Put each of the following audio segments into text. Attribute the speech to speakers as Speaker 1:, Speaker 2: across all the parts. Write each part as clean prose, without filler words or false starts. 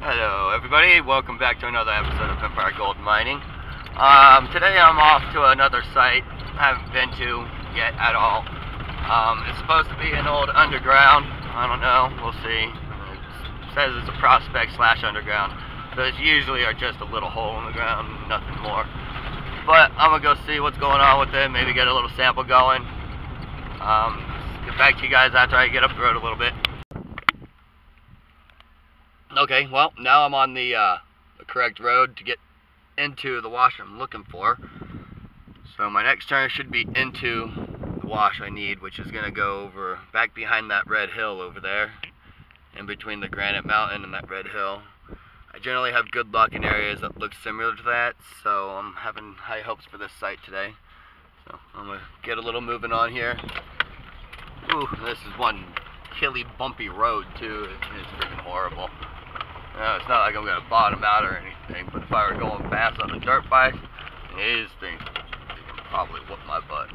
Speaker 1: Hello everybody, welcome back to another episode of Empire Gold Mining. Today I'm off to another site I haven't been to yet at all. It's supposed to be an old underground. I don't know, we'll see. It says it's a prospect / underground. Those usually are just a little hole in the ground, nothing more. But I'm gonna go see what's going on with it, maybe get a little sample going. Get back to you guys after I get up the road a little bit. Okay, well, now I'm on the correct road to get into the wash I'm looking for. So my next turn should be into the wash I need, which is going to go over back behind that red hill over there, in between the Granite Mountain and that red hill. I generally have good luck in areas that look similar to that, so I'm having high hopes for this site today. So I'm going to get a little moving on here. Ooh, this is one hilly, bumpy road too. It's freaking horrible. No, it's not like I'm going to bottom out or anything, but if I were going fast on a dirt bike, these things would probably whoop my butt.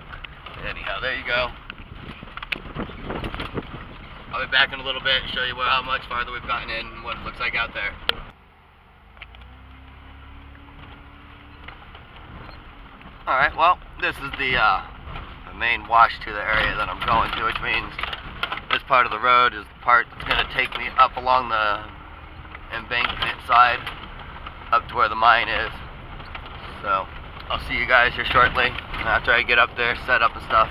Speaker 1: Anyhow, there you go. I'll be back in a little bit and show you how much farther we've gotten in and what it looks like out there. Alright, well, this is the main wash to the area that I'm going to, which means this part of the road is the part that's going to take me up along the embankment side up to where the mine is. So I'll see you guys here shortly after I get up there, set up and stuff.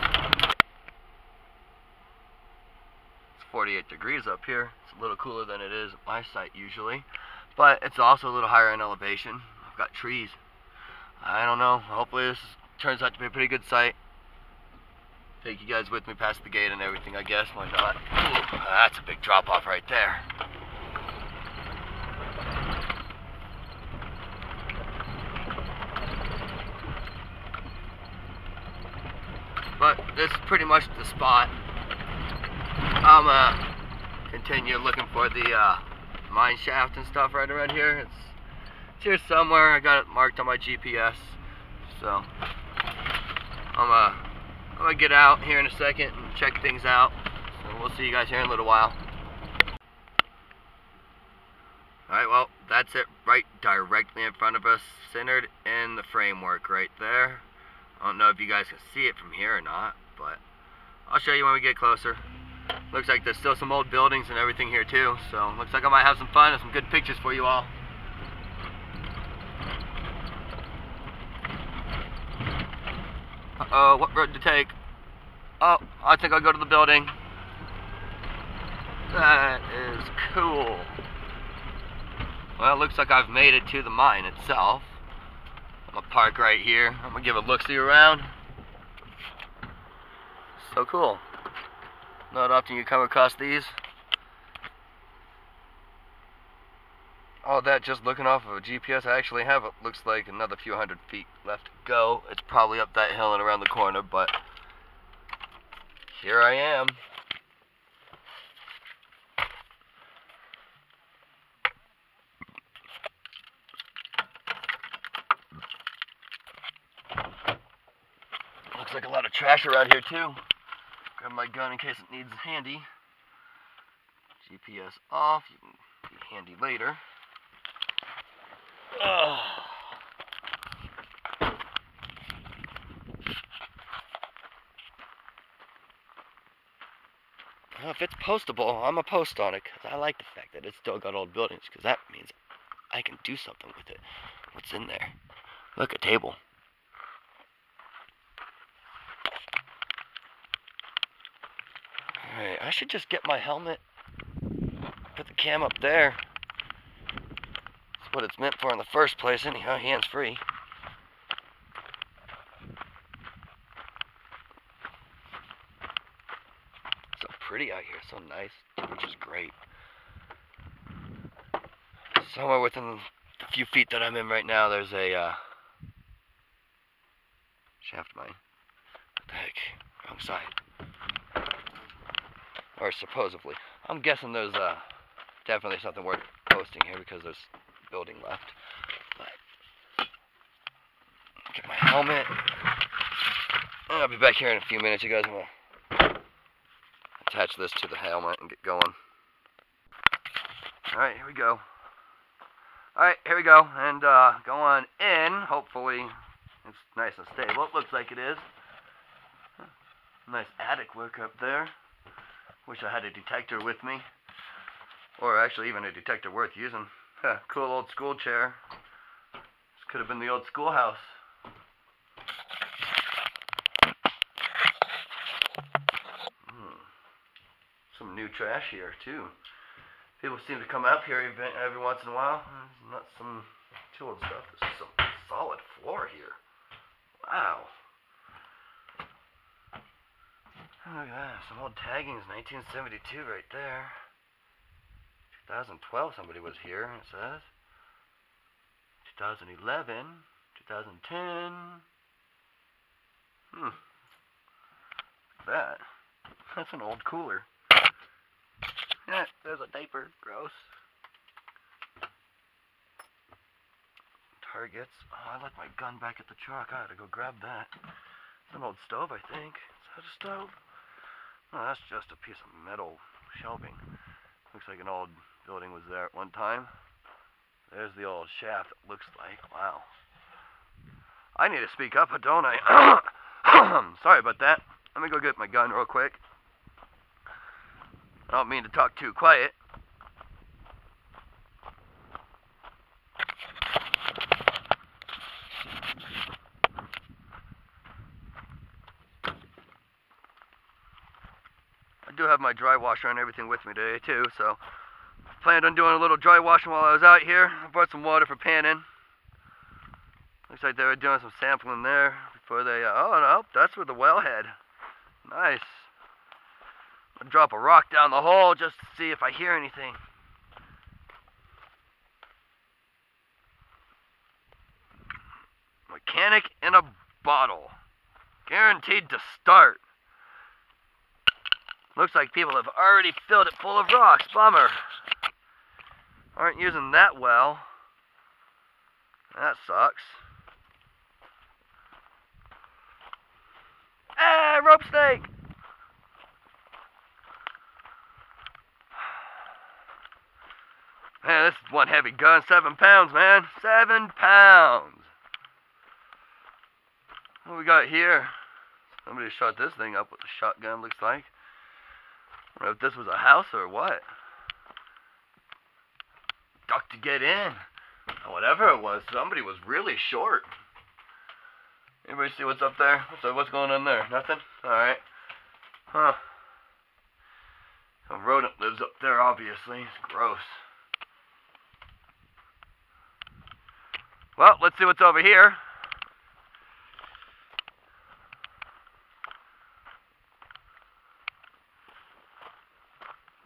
Speaker 1: It's 48 degrees up here. It's a little cooler than it is at my site usually, but it's also a little higher in elevation. I've got trees. I don't know, hopefully this turns out to be a pretty good site. Take you guys with me past the gate and everything, I guess. Why not? Ooh, that's a big drop off right there. But this is pretty much the spot. I'm continue looking for the mine shaft and stuff right around here. It's here somewhere. I got it marked on my GPS. So I'm gonna get out here in a second and check things out. So we'll see you guys here in a little while. Alright, well, that's it right directly in front of us, centered in the framework right there. I don't know if you guys can see it from here or not, but I'll show you when we get closer. Looks like there's still some old buildings and everything here too, so looks like I might have some fun and some good pictures for you all. Uh-oh, what road to take? Oh, I think I'll go to the building. That is cool. Well, it looks like I've made it to the mine itself. I'm gonna park right here. I'm gonna give a look-see around. So cool. Not often you come across these. All that just looking off of a GPS I actually have, it looks like another few hundred feet left to go. It's probably up that hill and around the corner, but here I am. Looks like a lot of trash around here too. Grab my gun in case it needs handy. GPS off, you can be handy later. Oh. Well, if it's postable, I'm a post on it because I like the fact that it's still got old buildings, because that means I can do something with it. What's in there? Look, a table. Alright, I should just get my helmet, put the cam up there. That's what it's meant for in the first place anyhow, hands-free. So pretty out here, so nice, which is great. Somewhere within the few feet that I'm in right now, there's a shaft mine. What the heck? Wrong side. Or supposedly. I'm guessing there's definitely something worth posting here because there's building left. But get my helmet. I'll be back here in a few minutes, you guys. I'm gonna attach this to the helmet and get going. Alright, here we go. Alright, here we go. And going in, hopefully it's nice and stable. It looks like it is. Nice attic work up there. Wish I had a detector with me. Or actually even a detector worth using. Cool old school chair. This could have been the old schoolhouse. Some new trash here too. People seem to come up here every once in a while. Not some too old stuff. This is some solid floor here. Wow. Oh, look at that. Some old taggings, 1972 right there. 2012 somebody was here, it says. 2011, 2010. Look at that. That's an old cooler. Yeah, there's a diaper. Gross. Targets. Oh, I left my gun back at the truck. I had to go grab that. It's an old stove, I think. Is that a stove? Oh, that's just a piece of metal shelving. Looks like an old building was there at one time. There's the old shaft, it looks like. Wow. I need to speak up, don't I? Sorry about that. Let me go get my gun real quick. I don't mean to talk too quiet. I do have my dry washer and everything with me today too, so I planned on doing a little dry washing while I was out here. I brought some water for panning. Looks like they were doing some sampling there before they, oh no, that's where the wellhead. Nice. I'll drop a rock down the hole just to see if I hear anything. Mechanic in a bottle. Guaranteed to start. Looks like people have already filled it full of rocks. Bummer. Aren't using that well. That sucks. Ah, rope snake! Man, this is one heavy gun. 7 pounds, man. 7 pounds. What do we got here? Somebody shot this thing up with a shotgun, looks like. I don't know if this was a house or what. Duck to get in. Whatever it was, somebody was really short. Anybody see what's up there? What's going on there? Nothing? Alright. Huh. A rodent lives up there, obviously. It's gross. Well, let's see what's over here.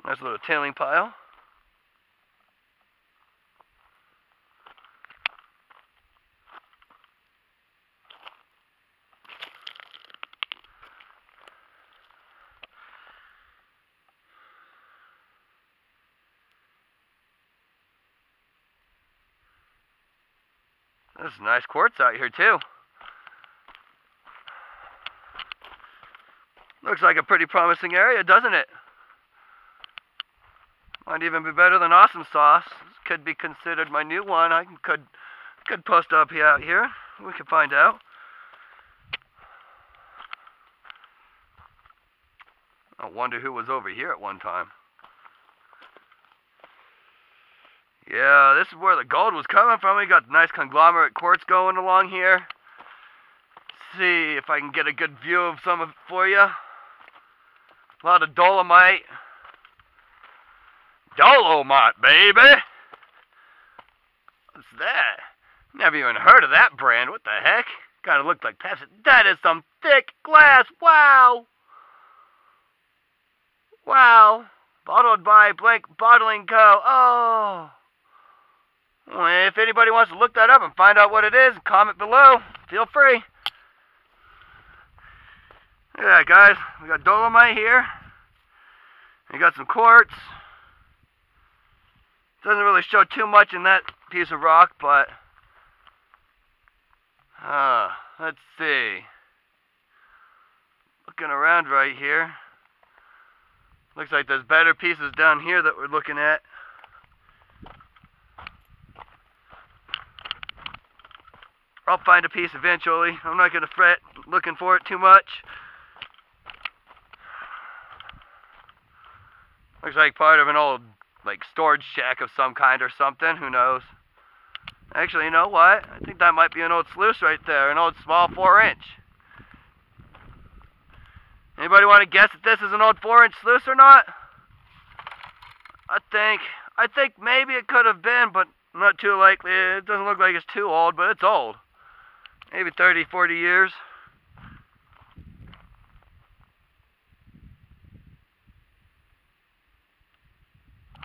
Speaker 1: Nice little tailing pile. There's nice quartz out here too. Looks like a pretty promising area, doesn't it? Might even be better than Awesome Sauce. This could be considered my new one. I could post up here out here. We could find out. I wonder who was over here at one time. Yeah, this is where the gold was coming from. We got nice conglomerate quartz going along here. Let's see if I can get a good view of some of it for you. A lot of dolomite. Dolomite, baby! What's that? Never even heard of that brand. What the heck? Kind of looked like Pepsi. That is some thick glass. Wow! Wow. Bottled by Blank Bottling Co. Oh. Well, if anybody wants to look that up and find out what it is, comment below. Feel free. Yeah, guys. We got dolomite here. We got some quartz. Doesn't really show too much in that piece of rock, but let's see. Looking around right here. Looks like there's better pieces down here that we're looking at. I'll find a piece eventually. I'm not going to fret looking for it too much. Looks like part of an old, like, storage shack of some kind or something. Who knows? Actually, you know what? I think that might be an old sluice right there. An old small 4-inch. Anybody want to guess if this is an old 4-inch sluice or not? I think maybe it could have been, but not too likely. It doesn't look like it's too old, but it's old. Maybe 30, 40 years.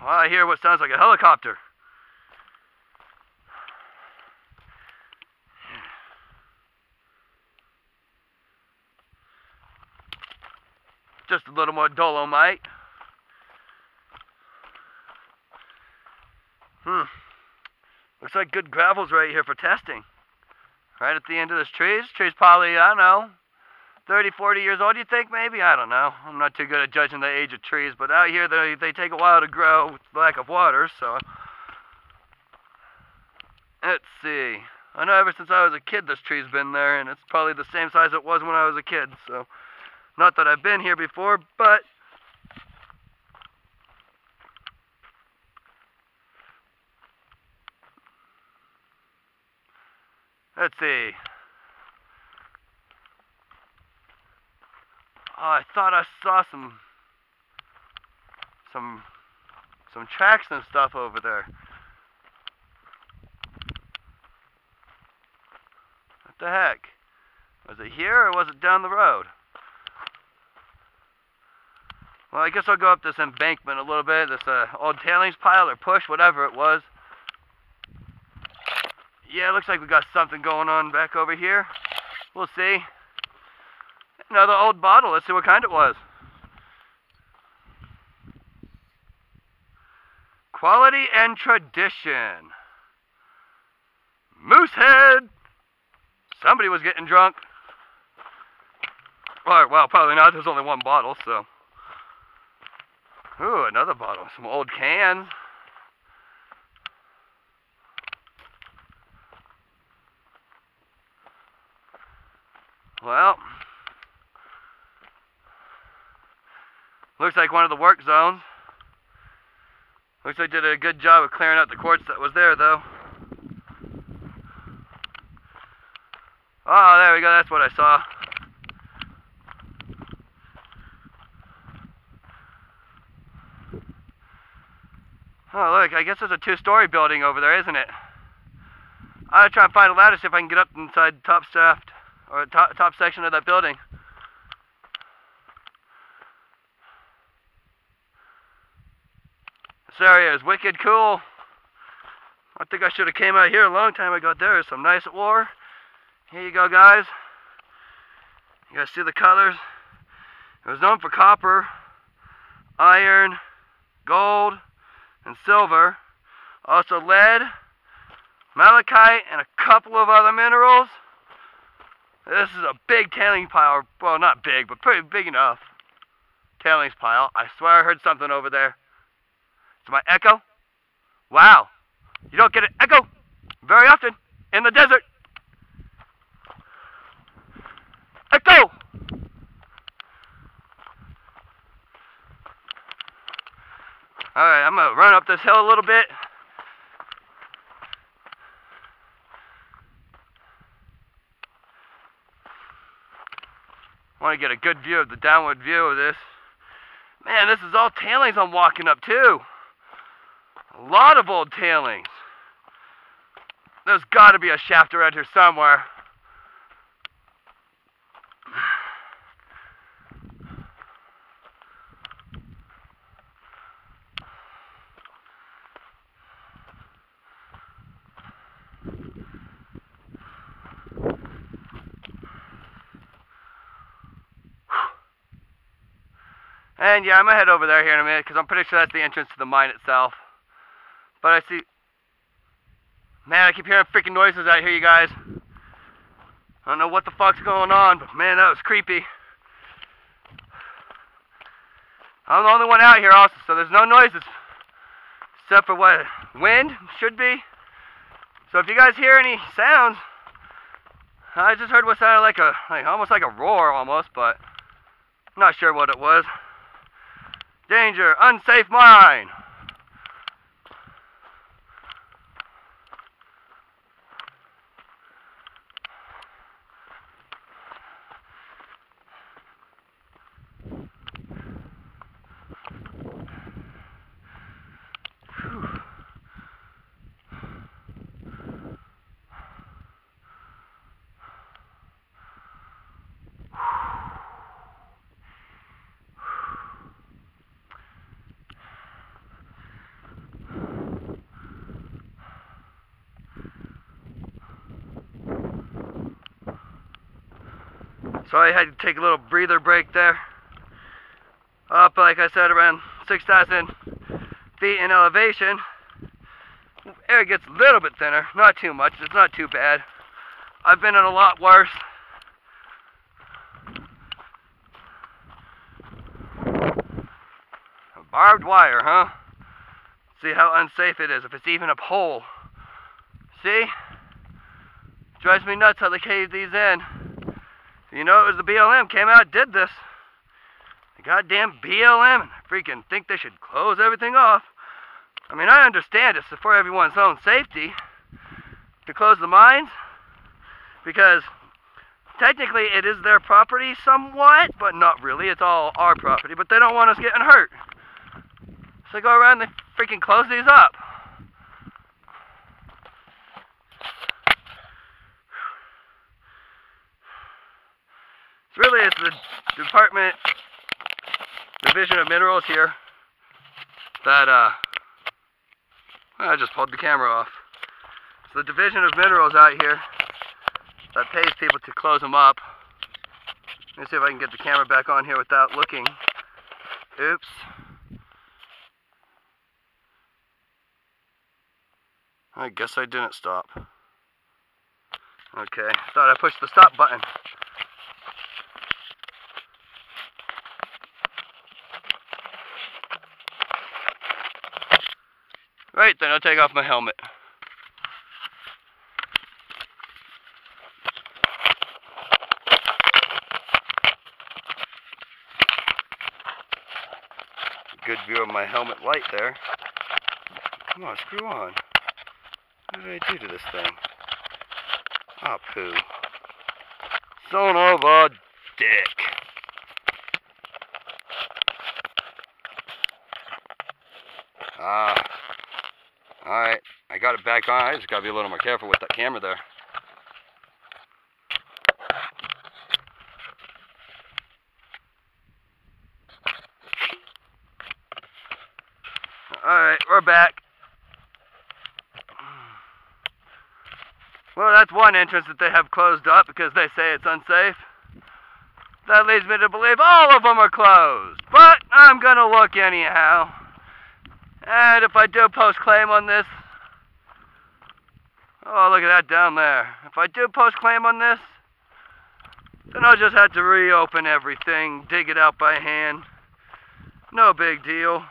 Speaker 1: Well, I hear what sounds like a helicopter. Just a little more dolomite. Looks like good gravel's right here for testing. Right at the end of this tree. This tree's probably, I don't know, 30, 40 years old, you think, maybe? I don't know. I'm not too good at judging the age of trees, but out here they take a while to grow with lack of water, so. Let's see. I know ever since I was a kid this tree's been there, and it's probably the same size it was when I was a kid, so. Not that I've been here before, but let's see. Oh, I thought I saw some tracks and stuff over there. What the heck? Was it here or was it down the road? Well, I guess I'll go up this embankment a little bit, this old tailings pile or push, whatever it was. Yeah, it looks like we got something going on back over here. We'll see. Another old bottle. Let's see what kind it was. Quality and tradition. Moosehead. Somebody was getting drunk. Well, probably not. There's only one bottle, so. Ooh, another bottle. Some old cans. Well, looks like one of the work zones. Looks like they did a good job of clearing out the quartz that was there, though. Oh, there we go. That's what I saw. Oh, look. I guess there's a 2-story building over there, isn't it? I'm going to try and find a ladder, see if I can get up inside the top shaft. Or top section of that building. This area is wicked cool. I think I should have came out here a long time ago. There is some nice ore. Here you go, guys. You guys see the colors? It was known for copper, iron, gold, and silver. Also lead, malachite, and a couple of other minerals. This is a big tailings pile. Well, not big, but pretty big enough. Tailings pile. I swear I heard something over there. Is it my echo? Wow. You don't get an echo very often in the desert. Echo! Alright, I'm going to run up this hill a little bit. I want to get a good view of the downward view of this. Man, this is all tailings I'm walking up to. A lot of old tailings. There's got to be a shaft around here somewhere. And yeah, I'm going to head over there here in a minute because I'm pretty sure that's the entrance to the mine itself. But I see... Man, I keep hearing freaking noises out here, you guys. I don't know what the fuck's going on, but man, that was creepy. I'm the only one out here also, so there's no noises. Except for what? Wind? Should be. So if you guys hear any sounds, I just heard what sounded like almost like a roar almost, but I'm not sure what it was. Danger, unsafe mine. So I had to take a little breather break there. Up, like I said, around 6,000 feet in elevation. Air gets a little bit thinner, not too much, it's not too bad. I've been in a lot worse. Barbed wire, huh? See how unsafe it is, if it's even a pole. See? Drives me nuts how they cave these in. You know, it was the BLM came out and did this. The goddamn BLM. I freaking think they should close everything off. I mean, I understand it's for everyone's own safety to close the mines, because technically it is their property somewhat, but not really. It's all our property, but they don't want us getting hurt. So they go around and they freaking close these up. Really, it's the Division of Minerals here that, I just pulled the camera off. It's the Division of Minerals out here that pays people to close them up. Let me see if I can get the camera back on here without looking. Oops. I guess I didn't stop. Okay, thought I pushed the stop button. Right, then I'll take off my helmet. Good view of my helmet light there. Come on, screw on. What did I do to this thing? Ah, poo. Son of a dick. Alright, I got it back on. I just gotta be a little more careful with that camera there. Alright, we're back. Well, that's one entrance that they have closed up because they say it's unsafe. That leads me to believe all of them are closed. But I'm gonna look anyhow. And if I do post claim on this, oh, look at that down there. If I do post claim on this, then I'll just have to reopen everything, dig it out by hand. No big deal.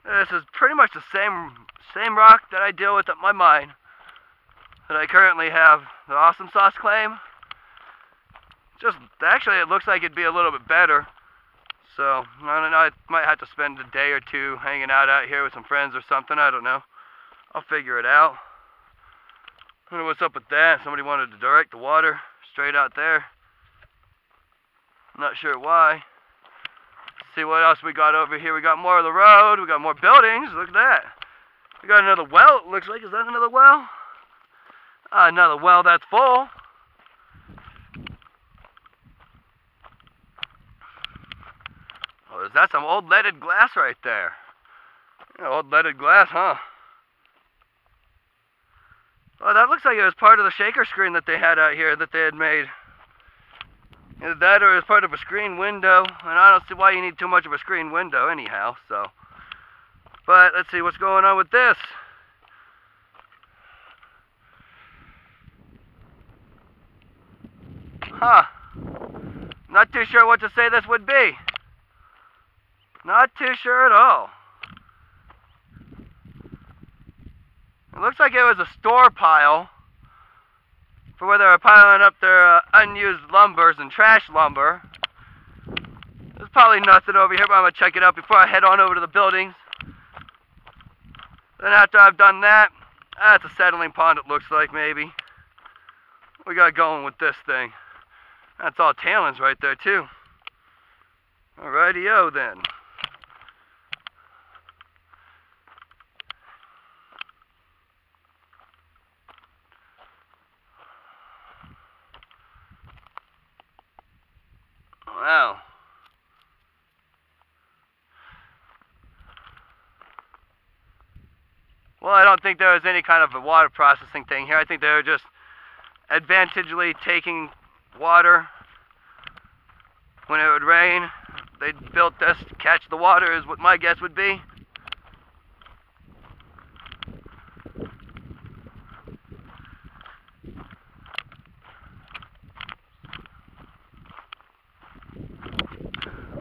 Speaker 1: This is pretty much the same rock that I deal with at my mine that I currently have the Awesome Sauce claim. Just actually, it looks like it'd be a little bit better. So, I don't know, I might have to spend a day or two hanging out here with some friends or something, I don't know. I'll figure it out. I don't know what's up with that. Somebody wanted to direct the water straight out there. I'm not sure why. Let's see what else we got over here. We got more of the road, we got more buildings, look at that. We got another well, it looks like. Is that another well? Another well that's full. Oh, is that some old leaded glass right there? Yeah, old leaded glass, huh? Well, that looks like it was part of the shaker screen that they had out here that they had made. Either that or it was part of a screen window, and I don't see why you need too much of a screen window anyhow, so. But let's see what's going on with this. Huh. Not too sure what to say this would be. Not too sure at all. It looks like it was a store pile for where they were piling up their unused lumbers and trash lumber. There's probably nothing over here, but I'm going to check it out before I head on over to the buildings. Then after I've done that, that's a settling pond it looks like, maybe. We got going with this thing. That's all tailings right there too. Alrighty-o then. Wow. Well, I don't think there was any kind of a water processing thing here. I think they were just advantageously taking water when it would rain. They built this to catch the water, is what my guess would be.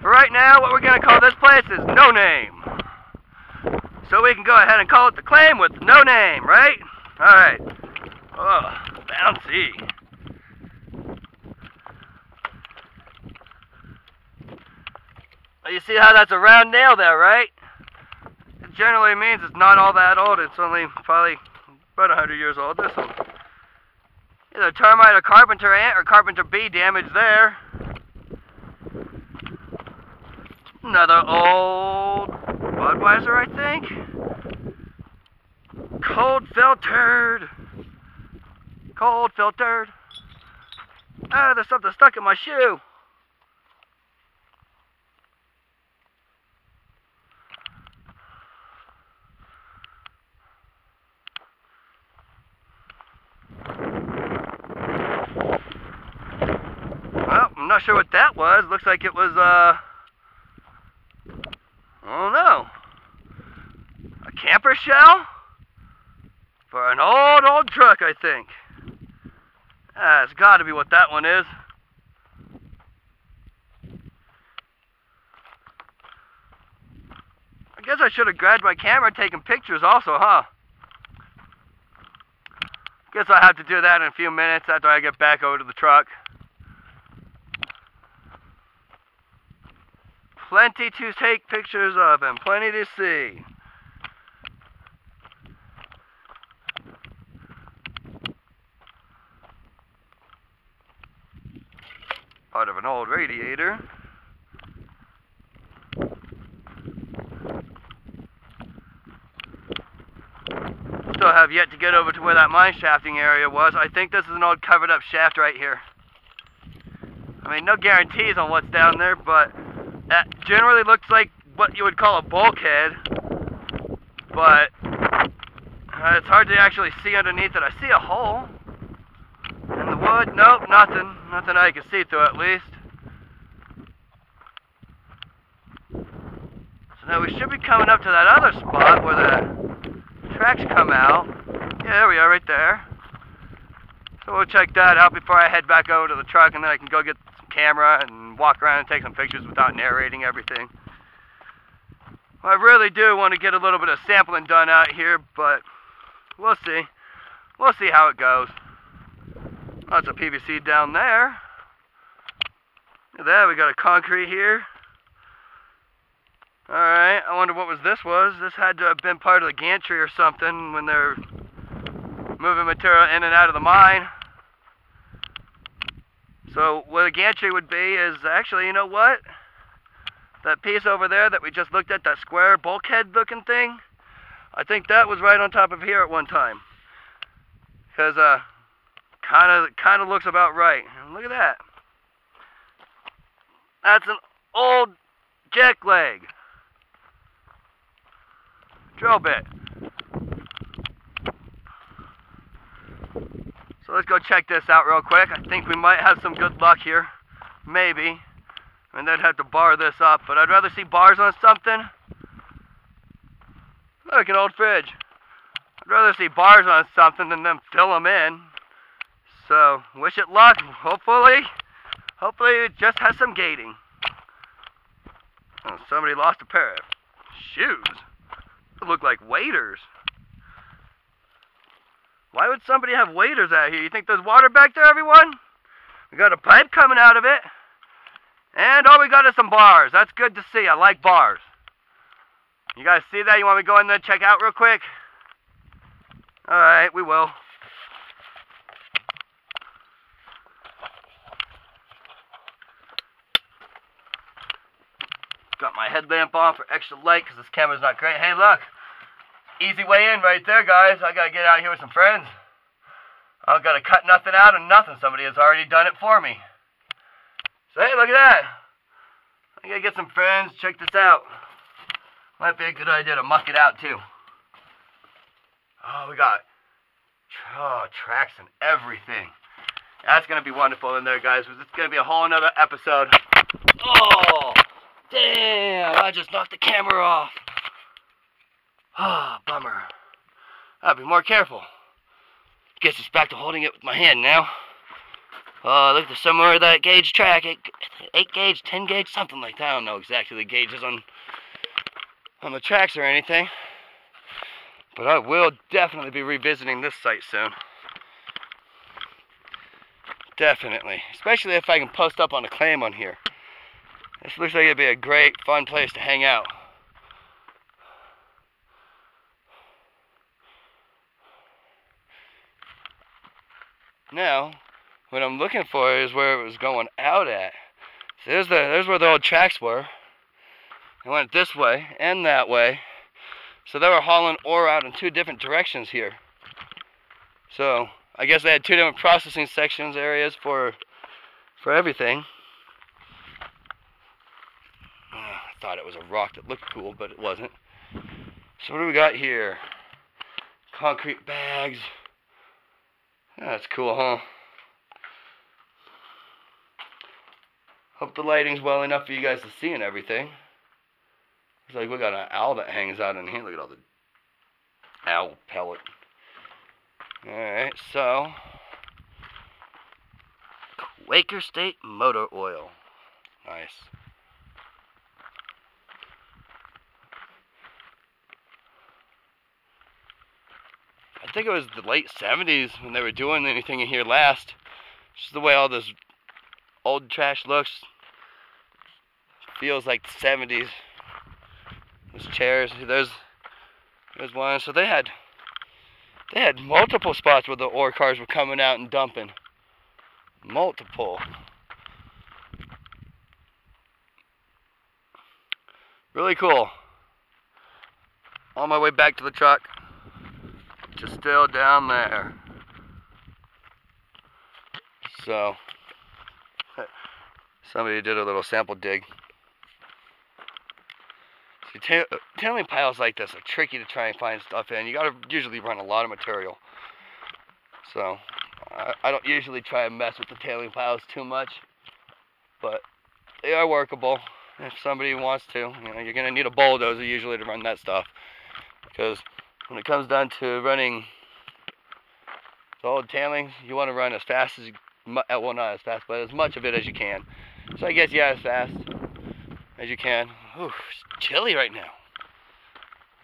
Speaker 1: For right now, what we're going to call this place is No Name. So we can go ahead and call it the claim with no name, right? Alright. Oh, bouncy. You see how that's a round nail there, right? It generally means it's not all that old. It's only probably about 100 years old, this one. Either termite or carpenter ant or carpenter bee damage there. Another old Budweiser, I think. Cold filtered. Cold filtered. Ah, there's something stuck in my shoe. Well, I'm not sure what that was. Looks like it was, oh no. A camper shell? For an old truck, I think. It's got to be what that one is. I guess I should have grabbed my camera and taken pictures also, huh? Guess I'll have to do that in a few minutes after I get back over to the truck. Plenty to take pictures of and plenty to see. Part of an old radiator. Still have yet to get over to where that mine shafting area was. I think this is an old covered up shaft right here. I mean, no guarantees on what's down there, but that generally looks like what you would call a bulkhead. But it's hard to actually see underneath it. I see a hole. In the wood? Nope, nothing. Nothing I can see through, at least. So now we should be coming up to that other spot where the tracks come out. Yeah, there we are, right there. So we'll check that out before I head back over to the truck, and then I can go get some camera and walk around and take some pictures without narrating everything. Well, I really do want to get a little bit of sampling done out here, but we'll see. We'll see how it goes. Lots of PVC down there. Look at that, we got a concrete here. Alright, I wonder what this was. This had to have been part of the gantry or something when they're moving material in and out of the mine. So what a gantry would be is actually, you know what? That piece over there that we just looked at, that square bulkhead looking thing, I think that was right on top of here at one time. Because, kind of looks about right. And look at that. That's an old jack leg. Drill bit. So let's go check this out real quick. I think we might have some good luck here. Maybe. And then have to bar this up. But I'd rather see bars on something. Look, an old fridge. I'd rather see bars on something than them fill them in. So, wish it luck. Hopefully it just has some gating. Oh, somebody lost a pair of shoes. They look like waders. Why would somebody have waders out here? You think there's water back there, everyone? We got a pipe coming out of it. And all we got is some bars. That's good to see. I like bars. You guys see that? You want me to go in there and check out real quick? Alright, we will. Got my headlamp on for extra light because this camera's not great. Hey, look. Easy way in right there, guys. I gotta get out here with some friends. I gotta cut nothing out of nothing. Somebody has already done it for me. So, hey, look at that. I gotta get some friends. Check this out. Might be a good idea to muck it out, too. Oh, we got tracks and everything. That's gonna be wonderful in there, guys. It's gonna be a whole another episode. Oh, damn. I just knocked the camera off. Ah, bummer. I'll be more careful. Guess it's back to holding it with my hand now. Oh, look, there's somewhere that gauge track. 8 gauge, 10 gauge, something like that. I don't know exactly the gauges on the tracks or anything. But I will definitely be revisiting this site soon. Definitely. Especially if I can post up on a claim on here. This looks like it'd be a great, fun place to hang out. Now, what I'm looking for is where it was going out at. So there's where the old tracks were. It went this way and that way. So they were hauling ore out in 2 different directions here. So I guess they had 2 different processing sections, areas for everything. I thought it was a rock that looked cool, but it wasn't. So what do we got here? Concrete bags. That's cool, huh? Hope the lighting's well enough for you guys to see and everything. It's like we got an owl that hangs out in here. Look at all the owl pellet. Alright, so Quaker State Motor Oil. Nice. I think it was the late 70s when they were doing anything in here last. Just the way all this old trash looks. Feels like the 70s. Those chairs, there's one. So they had multiple spots where the ore cars were coming out and dumping. Multiple. Really cool. On my way back to the truck. Just still down there. So somebody did a little sample dig. See, tailing piles like this are tricky to try and find stuff in. You gotta usually run a lot of material. So I don't usually try and mess with the tailing piles too much, but they are workable if somebody wants to. You know, you're gonna need a bulldozer usually to run that stuff, because when it comes down to running the old tailings, you want to run as fast as you, well, not as fast, but as much of it as you can. So I guess, yeah, as fast as you can. Ooh, it's chilly right now.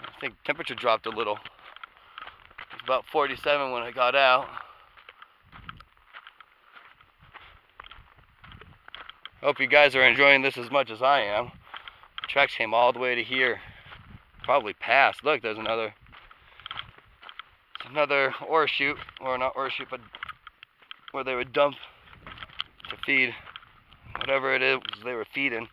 Speaker 1: I think temperature dropped a little. It was about 47 when I got out. Hope you guys are enjoying this as much as I am. The tracks came all the way to here. Probably past. Look, there's another ore chute, or not ore chute, but where they would dump to feed whatever it is they were feeding.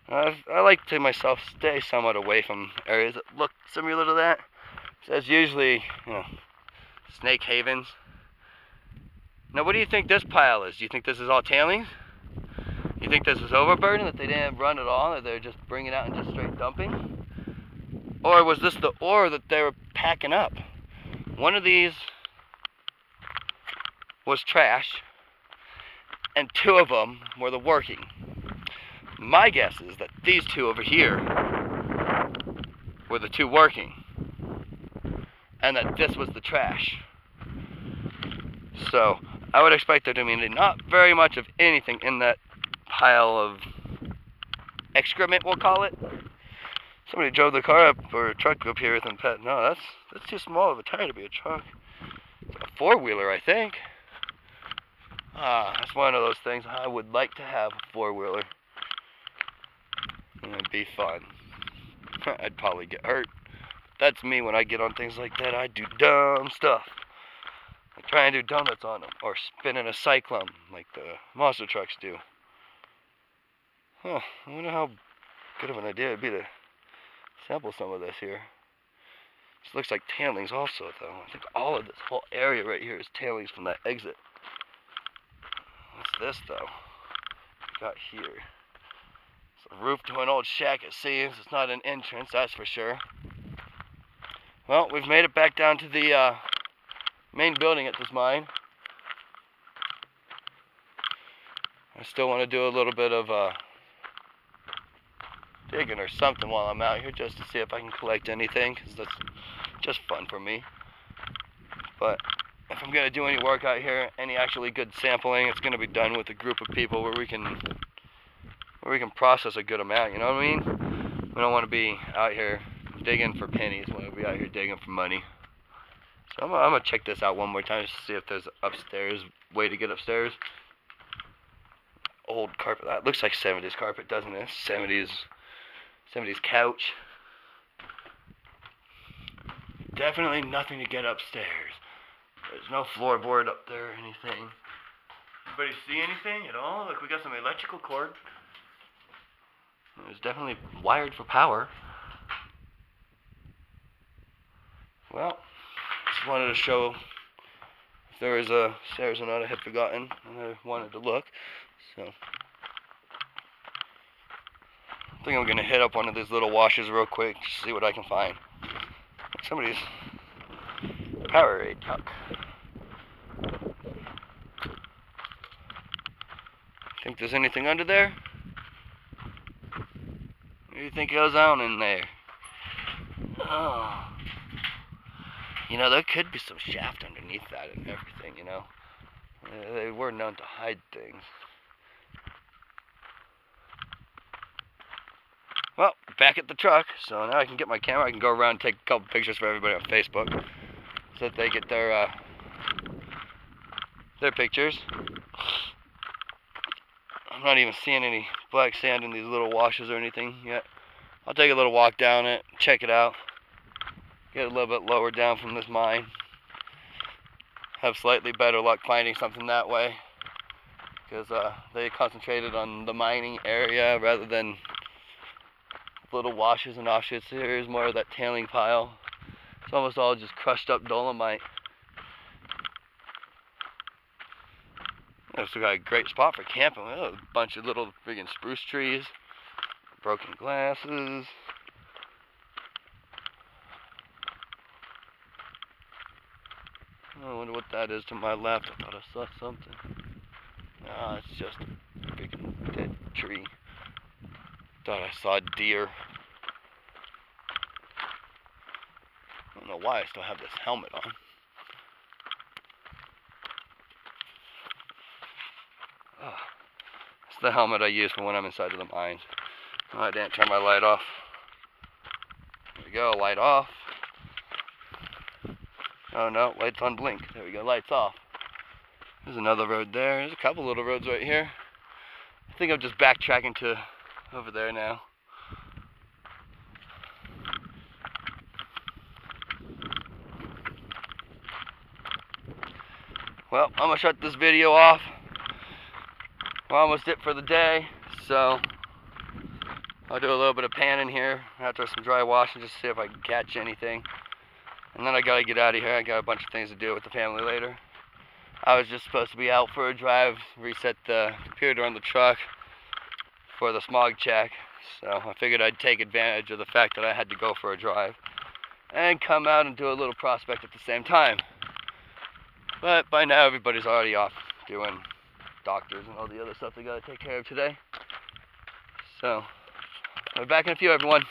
Speaker 1: I like to myself stay somewhat away from areas that look similar to that. So that's usually, you know, snake havens. Now, what do you think this pile is? Do you think this is all tailings? You think this was overburden, that they didn't run at all, that they're just bringing out and just straight dumping? Or was this the ore that they were packing up? One of these was trash, and 2 of them were the working. My guess is that these 2 over here were the 2 working, and that this was the trash. So I would expect there to be not very much of anything in that pile of excrement, we'll call it. Somebody drove the car up or a truck up here with them pet. No, that's too small of a tire to be a truck. It's a four-wheeler, I think. That's one of those things I would like to have, a four-wheeler. It'd be fun. I'd probably get hurt. That's me when I get on things like that. I do dumb stuff. Like try and do donuts on them, or spin in a cyclone like the monster trucks do. Huh, I wonder how good of an idea it'd be to sample some of this here. This looks like tailings also, though. I think all of this whole area right here is tailings from that exit. What's this, though? Got here. It's a roof to an old shack, it seems. It's not an entrance, that's for sure. Well, we've made it back down to the main building at this mine. I still want to do a little bit of digging or something while I'm out here, just to see if I can collect anything, because that's just fun for me. But if I'm going to do any work out here, any actually good sampling, it's going to be done with a group of people where we can process a good amount, you know what I mean? We don't want to be out here digging for pennies, we want to be out here digging for money. So I'm going to check this out one more time just to see if there's upstairs, way to get upstairs. Old carpet, that looks like 70s carpet, doesn't it? 70s couch. Definitely nothing to get upstairs. There's no floorboard up there or anything. Anybody see anything at all? Look, we got some electrical cord. It's definitely wired for power. Well, just wanted to show if there was a stairs or not I had forgotten, and I wanted to look. So I think I'm gonna hit up one of these little washes real quick, just see what I can find. Somebody's Powerade truck. Think there's anything under there? What do you think goes on in there? Oh. You know, there could be some shaft underneath that and everything, you know. They were known to hide things. Well, back at the truck, so now I can get my camera. I can go around and take a couple pictures for everybody on Facebook, so that they get their pictures. I'm not even seeing any black sand in these little washes or anything yet. I'll take a little walk down it, check it out, get a little bit lower down from this mine. Have slightly better luck finding something that way, because they concentrated on the mining area rather than little washes and offshoots. Here's more of that tailing pile. It's almost all just crushed up dolomite. It's got a great spot for camping. A bunch of little friggin' spruce trees, broken glasses. I wonder what that is to my left. I thought I saw something. No, it's just a big dead tree. Thought I saw a deer. I don't know why I still have this helmet on. Oh, it's the helmet I use for when I'm inside of the mines. Oh, I didn't turn my light off. There we go, light off. Oh no, lights on blink. There we go, lights off. There's another road there. There's a couple little roads right here. I think I'm just backtracking to over there now. Well, I'm gonna shut this video off. We're almost it for the day, so I'll do a little bit of panning here after some dry washing just to see if I can catch anything. And then I gotta get out of here. I got a bunch of things to do with the family later. I was just supposed to be out for a drive, reset the computer on the truck for the smog check, so I figured I'd take advantage of the fact that I had to go for a drive and come out and do a little prospect at the same time. But by now everybody's already off doing doctors and all the other stuff they gotta take care of today. So, I'll be back in a few, everyone.